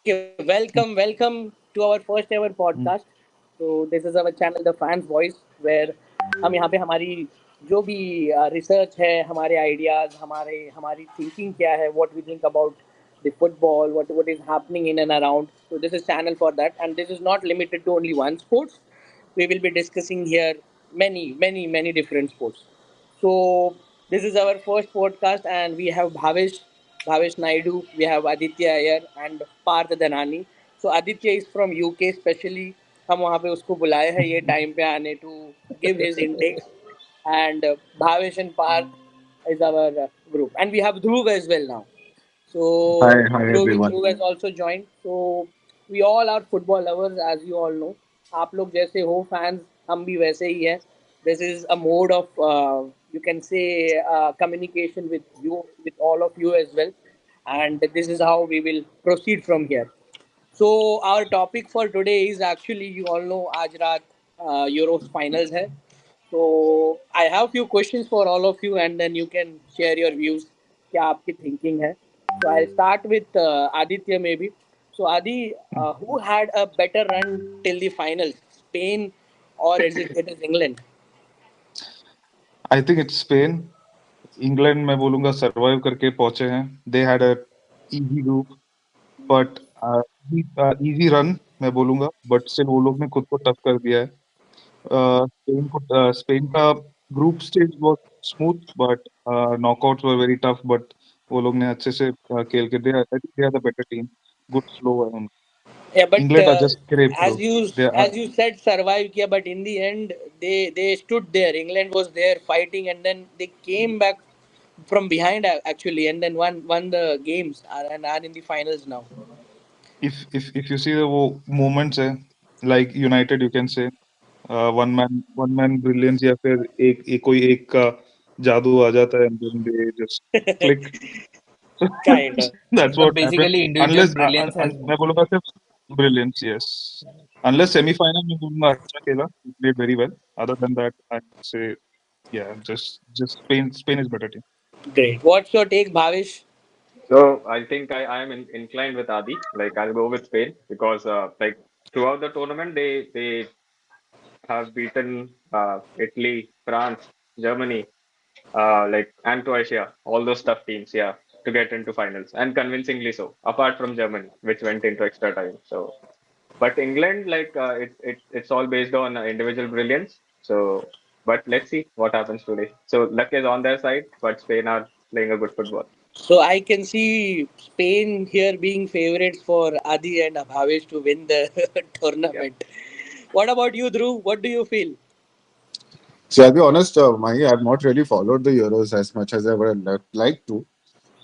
Okay, welcome to our first ever podcast. So this is our channel, The Fans Voice, where हम यहाँ पे हमारी जो भी रिसर्च है, हमारे आइडियाज, हमारी थिंकिंग क्या है, what we think about the football, what is happening in and around. So this is channel for that, and this is not limited to only one sports. We will be discussing here many different sports. So this is our first podcast, and we have Bhavesh Naidu, we have Aditya Iyer and Parth Dhanani. So Aditya is from UK specially. हम वहाँ पे उसको बुलाए हैं ये time पे आने to give his intakes. And Bhavesh and Parth is our group, and we have Dhruv as well now. Hi, So hi everyone. Dhruv has also joined. So we all are football lovers, as you all know. आप लोग जैसे हो fans, हम भी वैसे ही हैं. This is a mode of you can say communication with you, with all of you as well, and this is how we will proceed from here. So our topic for today is actually you all know आज रात Euros finals है. So I have few questions for all of you, and then you can share your views. क्या आपकी thinking है? So I'll start with Aditya maybe. So Adi, who had a better run till the finals, Spain or it is England? I think it's Spain. England मैं बोलूंगा survive करके पहुंचे हैं. They had a easy group but easy run मैं बोलूंगा but still वो लोग ने खुद को टफ कर दिया है. स्पेन का ग्रुप स्टेज बहुत smooth but knockouts were very tough but वो लोग ने अच्छे से खेल के they are the better team. Good flow है उनका. Yeah, but England are just scrape as through. you they are. as you said, survive kiya, but in the end, they stood there. England was there fighting, and then they came back from behind actually, and then won the games and are in the finals now. If you see the वो moments है like United you can say one man brilliance या फिर एक कोई एक का जादू आ जाता है and then they just click. Kind of. That's So what happened. basically, individual Unless brilliance has मैं बोलूँगा सिर्फ brilliance, yes. Unless semi-final में बोलूँगा अच्छा खेला, he played very well. Other than that, I'd say yeah, just Spain is better team. Great. What's your take, Bhavish? So I think I am inclined with Adi. Like I'll go with Spain because like throughout the tournament they have beaten Italy, France, Germany, like and Croatia, all those tough teams, yeah, to get into finals and convincingly so. Apart from Germany, which went into extra time. So, but England, like it's all based on individual brilliance. So, but let's see what happens today. So luck is on their side, but Spain are playing a good football. So I can see Spain here being favorites for Adi and Bhavish to win the Yeah. tournament. What about you, Dhruv? What do you feel? See, I'll be honest, Mahi, I've not really followed the Euros as much as I would like to.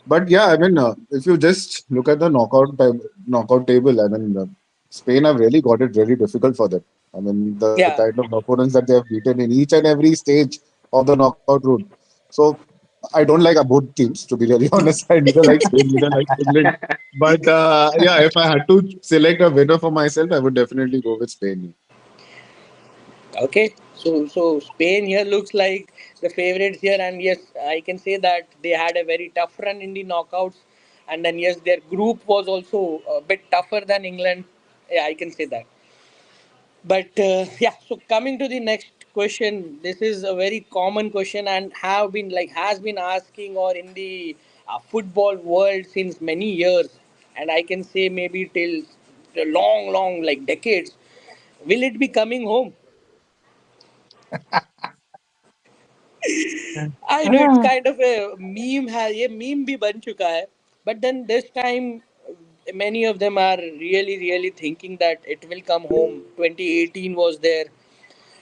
But yeah, I mean, if you just look at the knockout table, I mean, Spain have really got it very difficult for them. I mean, the Yeah. kind of opponents that they have beaten in each and every stage of the knockout route. So I don't like both teams, to be really honest. I neither like Spain, neither like England. But yeah, if I had to select a winner for myself, I would definitely go with Spain. Okay, so Spain here looks like the favorites here, and yes, I can say that they had a very tough run in the knockouts, and then yes, their group was also a bit tougher than England. Yeah, I can say that. But yeah, so coming to the next question, this is a very common question and have been like has been asking or in the football world since many years, and I can say maybe till the long like decades. Will it be coming home? I know it's kind of a meme है ये meme भी बन चुका है but then this time many of them are really thinking that it will come home. 2018 was there,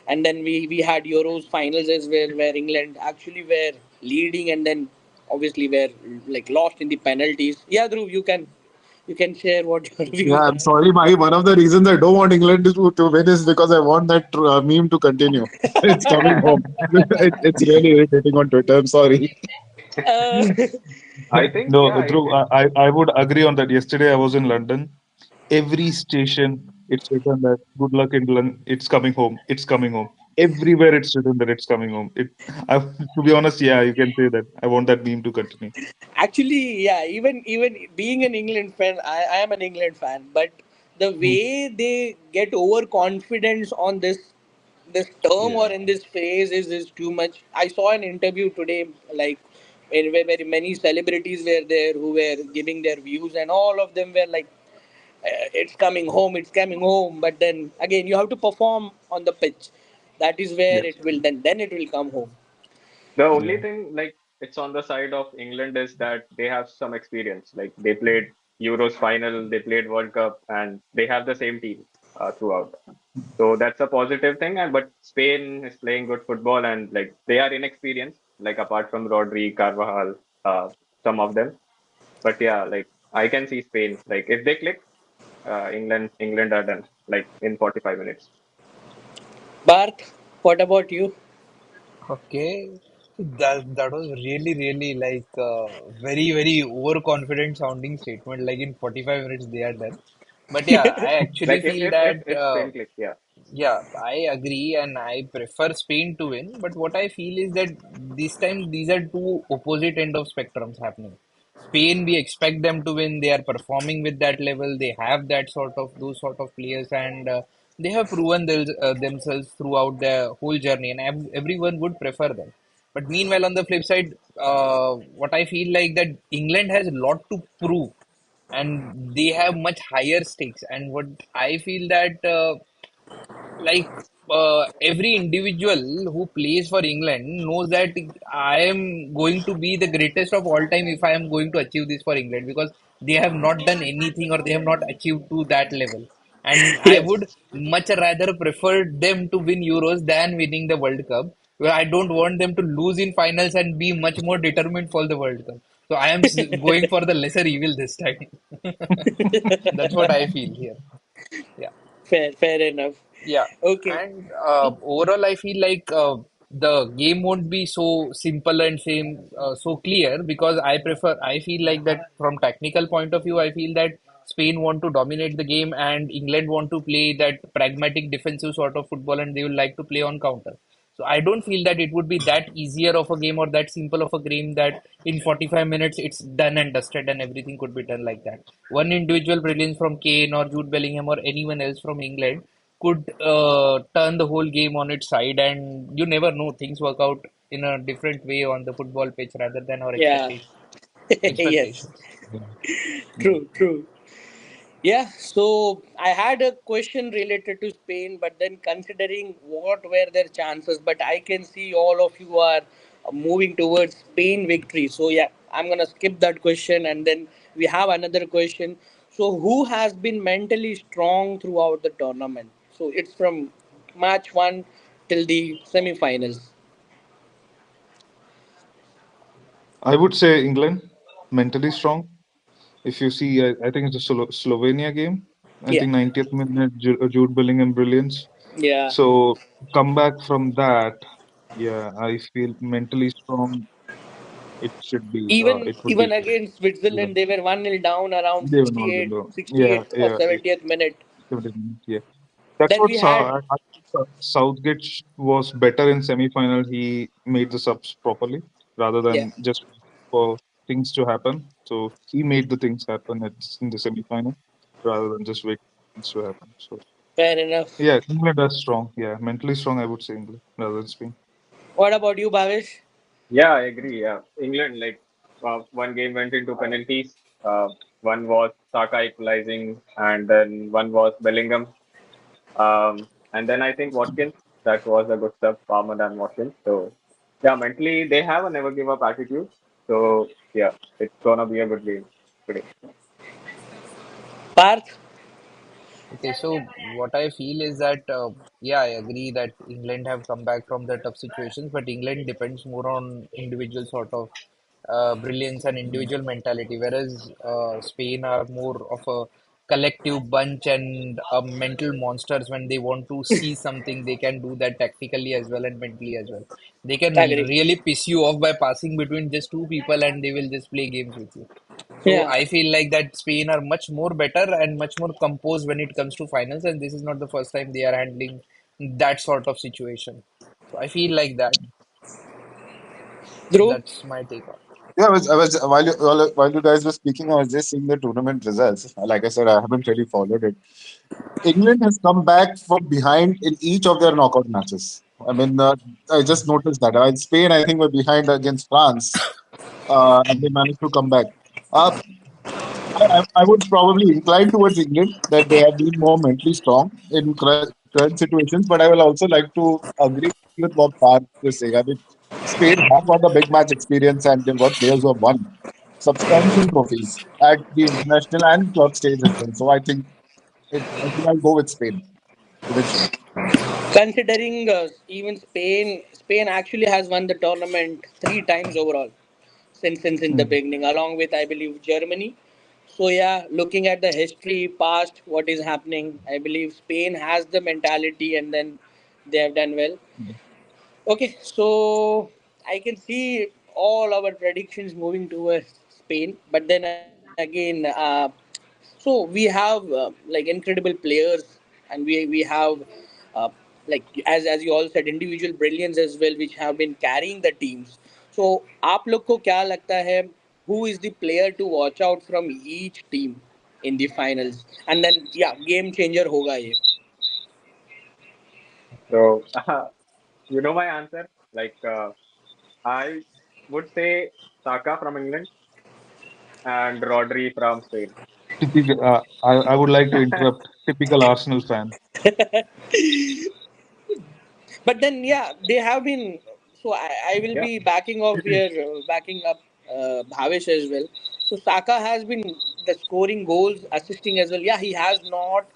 and then we had Euros finals as well where England actually were leading and then obviously were like lost in the penalties. Yeah, Dhruv, you can share what your Yeah, views I'm are. sorry, Mahi. One of the reasons I don't want England to win is because I want that meme to continue. It's coming home. It's really irritating on Twitter. I'm sorry. uh, I think No, yeah, Dhruv, I would agree on that. Yesterday I was in London. Every station it's written that good luck England, it's coming home, it's coming home. everywhere it's written that it's coming home. To be honest, yeah, you can say that. I want that meme to continue. Actually, yeah, even being an England fan, I am an England fan, but the Hmm. way they get overconfidence on this term or Yeah, in this phase is too much. I saw an interview today, like where very many celebrities were there who were giving their views, and all of them were like, "It's coming home, it's coming home." But then again, you have to perform on the pitch. That is where yes, it will then it will come home. The only yeah, thing, like, it's on the side of England is that they have some experience. Like, they played Euros final, they played World Cup, and they have the same team throughout. So that's a positive thing. And but Spain is playing good football, and like they are inexperienced. Like apart from Rodri, Carvajal, some of them. But yeah, like I can see Spain. Like if they click, England are done. Like in 45 minutes. Barth, what about you? Okay, that was really really like very overconfident sounding statement. Like in 45 minutes they are done. But yeah, I actually Like feel if that. Spain clicks, yeah. Yeah, I agree, and I prefer Spain to win. But what I feel is that this time these are two opposite end of spectrums happening. Spain, we expect them to win. They are performing with that level. They have that sort of those sort of players, and they have proven themselves throughout the whole journey, and everyone would prefer them. But meanwhile, on the flip side, what I feel like that England has a lot to prove, and they have much higher stakes. And what I feel that. Like every individual who plays for England knows that I am going to be the greatest of all time if I am going to achieve this for England, because they have not done anything or they have not achieved to that level. And I Yes. would much rather prefer them to win Euros than winning the World Cup. Well, I don't want them to lose in finals and be much more determined for the World Cup. So I am going for the lesser evil this time. That's what I feel here. Yeah. Fair enough. Yeah, Okay. and overall, I feel like the game won't be so simple and so clear, because I feel like that from technical point of view, I feel that Spain want to dominate the game and England want to play that pragmatic defensive sort of football, and they will like to play on counter. So I don't feel that it would be that easier of a game or that simple of a game that in 45 minutes it's done and dusted and everything could be done like that. One individual brilliance from Kane or Jude Bellingham or anyone else from England could turn the whole game on its side, and you never know, things work out in a different way on the football pitch rather than our Yeah. Yes. expectations. yeah. True. Yeah, so I had a question related to Spain, but then considering what were their chances, but I can see all of you are moving towards Spain victory. So yeah, I'm gonna skip that question, and then we have another question. So who has been mentally strong throughout the tournament? So it's from match one till the semi-finals. I would say England, mentally strong. If you see, I think it's a Slovenia game. I Yeah, think 90th minute, Jude Bellingham brilliance. yeah. So come back from that. Yeah, I feel mentally strong. It should be. Even It would be. even against Yeah, Switzerland, they were 1-0 down around they were not 68, going to. Yeah, 68 or yeah. 70th minute. 70 minutes, yeah. That's Then what we had, Southgate was better in semi-final. He made the subs properly rather yeah, than just for things to happen. So he made the things happen in the semi-final rather than just wait for things to happen. So fair enough. yeah, England are strong. Yeah, mentally strong. I would say England rather than Spain. What about you, Bhavesh? Yeah, I agree. Yeah, England, like one game went into penalties. One was Saka equalizing, and then one was Bellingham. And then I think Watkins, that was a good stuff, Palmer and Watkins. So yeah, mentally they have a never give up attitude. So yeah, it's gonna be a good game today. Parth? Okay, so what I feel is that, yeah, I agree that England have come back from the tough situations, but England depends more on individual sort of brilliance and individual mentality, whereas Spain are more of a collective bunch and mental monsters. When they want to see something, they can do that tactically as well and mentally as well. They can Agree. really piss you off by passing between just two people, and they will just play games with you. So Yeah, I feel like that Spain are much more better and much more composed when it comes to finals, and this is not the first time they are handling that sort of situation. So I feel like that. Dhruv, That's my take on. Yeah, I was while you guys were speaking, I was just seeing the tournament results. Like I said, I haven't really followed it. England has come back from behind in each of their knockout matches. I mean, I just noticed that. In Spain, I think, were behind against France, and they managed to come back. Uh, I would probably incline towards England that they have been more mentally strong in current situations, but I will also like to agree with what Parth is saying. I mean, Spain have got the big match experience and they've got players who have won substantial trophies at the international and club stage as well. So I think I'll go with Spain eventually. considering even Spain actually has won the tournament 3 times overall since in the Hmm. beginning, along with I believe Germany. So yeah, looking at the history, past, what is happening, I believe Spain has the mentality, and then they have done well. Okay, so I can see all our predictions moving towards Spain, but then again, so we have like incredible players, and we have uh, like as you all said, individual brilliance as well, which have been carrying the teams. So आप लोग को क्या लगता है? Who is the player to watch out from each team in the finals? And then yeah, game changer होगा ये. So, you know my answer. Like, I would say Saka from England and Rodri from Spain. Typical, I would like to interrupt. Typical Arsenal fan. But then yeah, they have been. So I will Yeah. be backing off here, backing up Bhavesh as well. So Saka has been the scoring goals, assisting as well. Yeah, he has not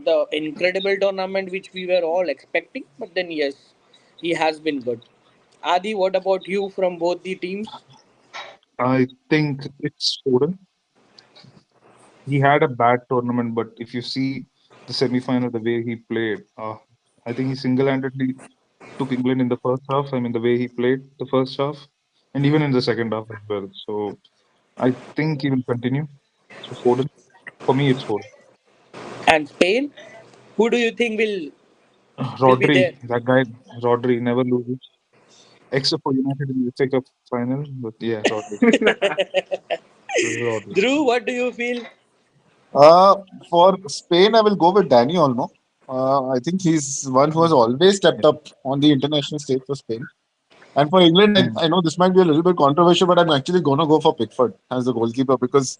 the incredible tournament which we were all expecting, but then yes, he has been good. Adi, what about you from both the teams? I think it's Foden. He had a bad tournament, but if you see the semi-final, the way he played, I think he single-handedly took England in the first half. I mean, the way he played the first half, and even in the second half as well. So I think he will continue. So Foden, for me, it's Foden. And Spain, who do you think will be there? Rodri, that guy, Rodri never loses, except for United in the FA Cup final. But yeah, Rodri, Rodri. Drew, what do you feel? Uh, for Spain, I will go with Danny Olmo. I think he's one who has always Yeah. stepped up on the international stage for Spain. And for England, Hmm. I know this might be a little bit controversial, but I'm actually going to go for Pickford as the goalkeeper because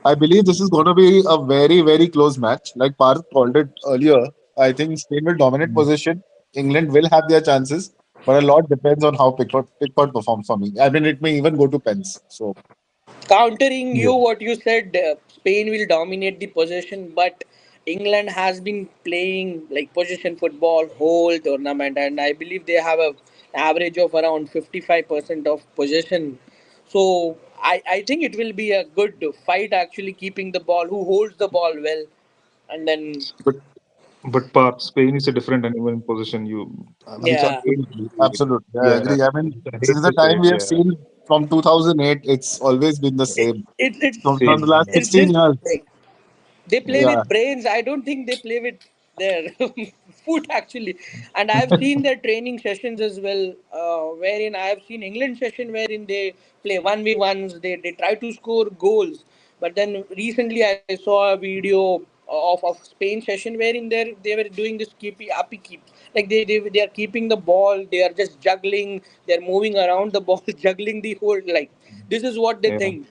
I believe this is going to be a very, very close match. Like Parth called it earlier, I think Spain will dominate Hmm. possession. England will have their chances, but a lot depends on how Pickford performs for me. I mean, it may even go to pens. So, Countering Yeah. you, what you said, Spain will dominate the possession, but England has been playing like possession football whole tournament, and I believe they have a average of around 55% of possession. So I think it will be a good fight actually, keeping the ball, who holds the ball well, and then But Spain is a different animal in position. It's yeah, unbelievable. absolutely, I Yeah, agree. I mean, I hate since the to say time it. we have Yeah, seen from 2008, it's always been the it, same. From it's the same. last it's 16 just years. like they play Yeah, with brains. I don't think they play with their foot actually. And I've seen their training sessions as well, wherein I've seen England session wherein they play 1v1s. They try to score goals. But then recently I saw a video of Spain session wherein they were doing this keepy uppy keep. Like they are keeping the ball. They are just juggling. They are moving around the ball, juggling the whole like. This is what they Yeah. think.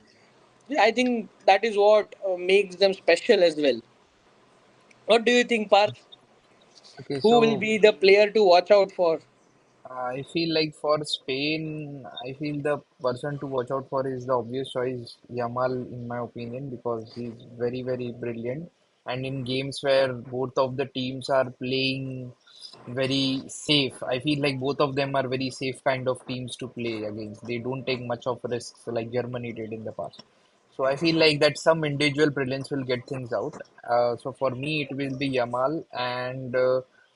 Yeah, I think that is what makes them special as well. What do you think, Parth? Okay, Who will so be the player to watch out for? I feel like for Spain, I feel the person to watch out for is the obvious choice, Yamal, in my opinion, because he's very, very brilliant. And in games where both of the teams are playing very safe, I feel like both of them are very safe kind of teams to play against. They don't take much of risks like Germany did in the past. So I feel like that some individual brilliance will get things out. So for me, it will be Yamal. And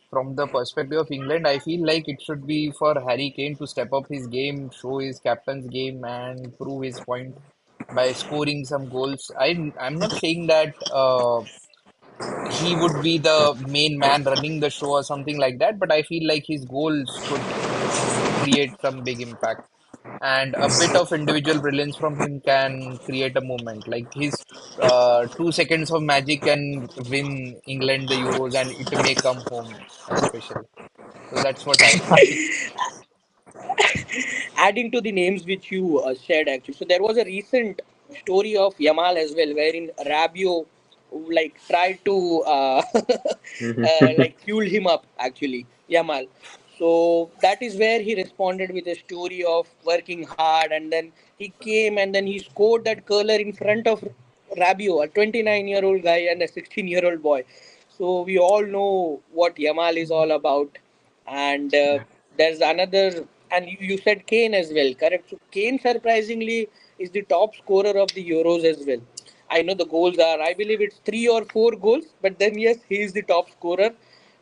from the perspective of England, I feel like it should be for Harry Kane to step up his game, show his captain's game, and prove his point by scoring some goals. I'm not saying that he would be the main man running the show or something like that. But I feel like his goals could create some big impact. And a bit of individual brilliance from him can create a moment. Like his 2 seconds of magic can win England the Euros and it may come home special. So that's what I feel. Adding to the names which you said actually, so there was a recent story of Yamal as well, wherein Rabio like tried to like fuel him up actually, Yamal. So that is where he responded with a story of working hard, and then he came and then he scored that curler in front of Rabio, a 29-year-old guy and a 16-year-old boy. So we all know what Yamal is all about. And there's another, and you said Kane as well, correct? So Kane surprisingly is the top scorer of the Euros as well. I know the goals are, I believe it's 3 or 4 goals, but then yes, he is the top scorer,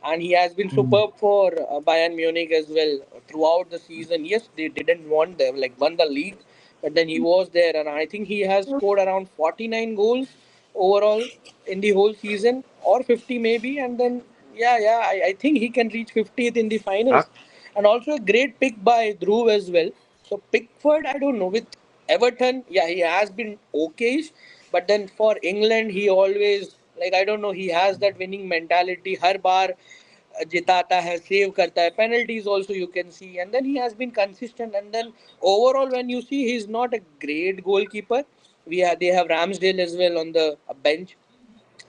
and he has been superb for Bayern Munich as well throughout the season. Yes, they didn't won the league, but then he was there, and I think he has scored around 49 goals overall in the whole season, or 50 maybe, and then I think he can reach 50th in the finals. Ah, And also a great pick by Dhruv as well. So Pickford, I don't know, with Everton, yeah, he has been okayish, but then for England, he always, like, I don't know, he has that winning mentality. हर बार जिताता है, save करता है, penalties also you can see, and then he has been consistent. And then overall, when you see, he's not a great goalkeeper. They have Ramsdale as well on the bench.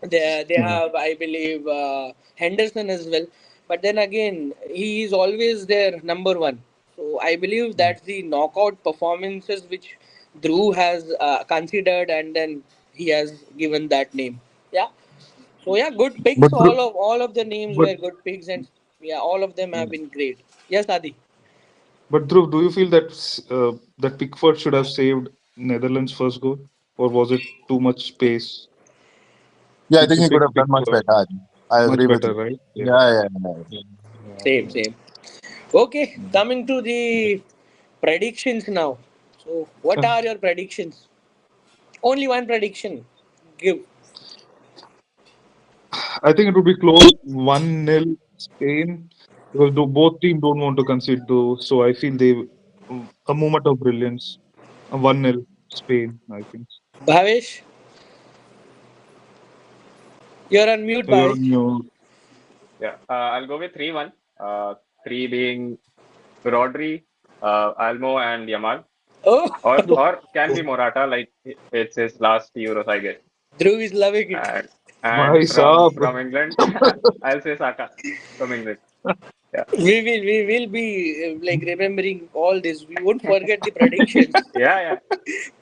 They have, I believe, Henderson as well. But then again, he is always their number one. So I believe that's the knockout performances which Drew has considered, and then he has given that name. Yeah. So yeah, good picks. But Dhruv, All of the names But were good picks, and yeah, all of them have been great. Yes, Adi. but Dhruv, do you feel that that Pickford should have saved Netherlands' first goal, or was it too much space yeah, I think to he could pick have done much Pickford? better. I Much agree with better, you. right? Yeah. Yeah. Yeah. Same, same. Okay, coming to the predictions now. So, what Uh, are your predictions? Only one prediction. Give. I think it would be close 1-0 Spain because both teams don't want to concede though. So I feel a moment of brilliance. A 1-0 Spain, I think. Bhavesh, you're on mute, You're on Bhavesh. your yeah, I'll go with 3-1. Three being Rodri, Almo, and Yamal, Oh, or can be Morata, like it's his last Euros, I guess. Dhruv is loving it. And and Bhai from Saab. England, I'll say Saka from England. Yeah, We will be like remembering all this. We won't forget the predictions. yeah.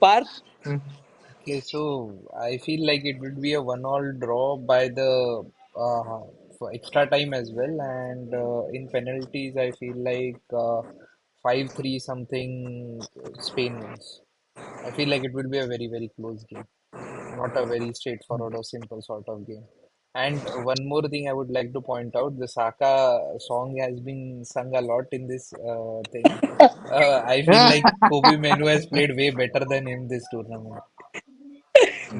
Parth, Okay, so I feel like it would be a one-all draw by the for extra time as well, and in penalties, I feel like 5-3 something Spain wins. I feel like it will be a very, very close game, not a very straightforward or simple sort of game. And one more thing I would like to point out, the Saka song has been sung a lot in this thing. I feel like Kobe Menu has played way better than him this tournament.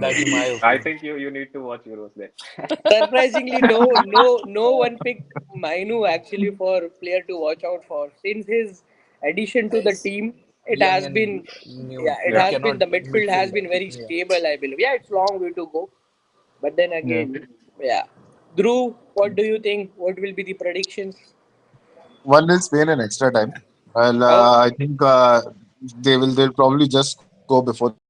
That's my I opinion. think you need to watch Euros then. surprisingly, no one picked Mainu actually for player to watch out for. Since his addition to the It's team, it young has and been, new. yeah, it He Yeah. has been, cannot the midfield has midfield. been very Yeah. stable, I believe. Yeah, it's long way to go, but then Yeah. again, yeah. Dhruv, what do you think? What will be the predictions? 1-0 Spain in extra time. Well, Oh, I think they'll probably just go before the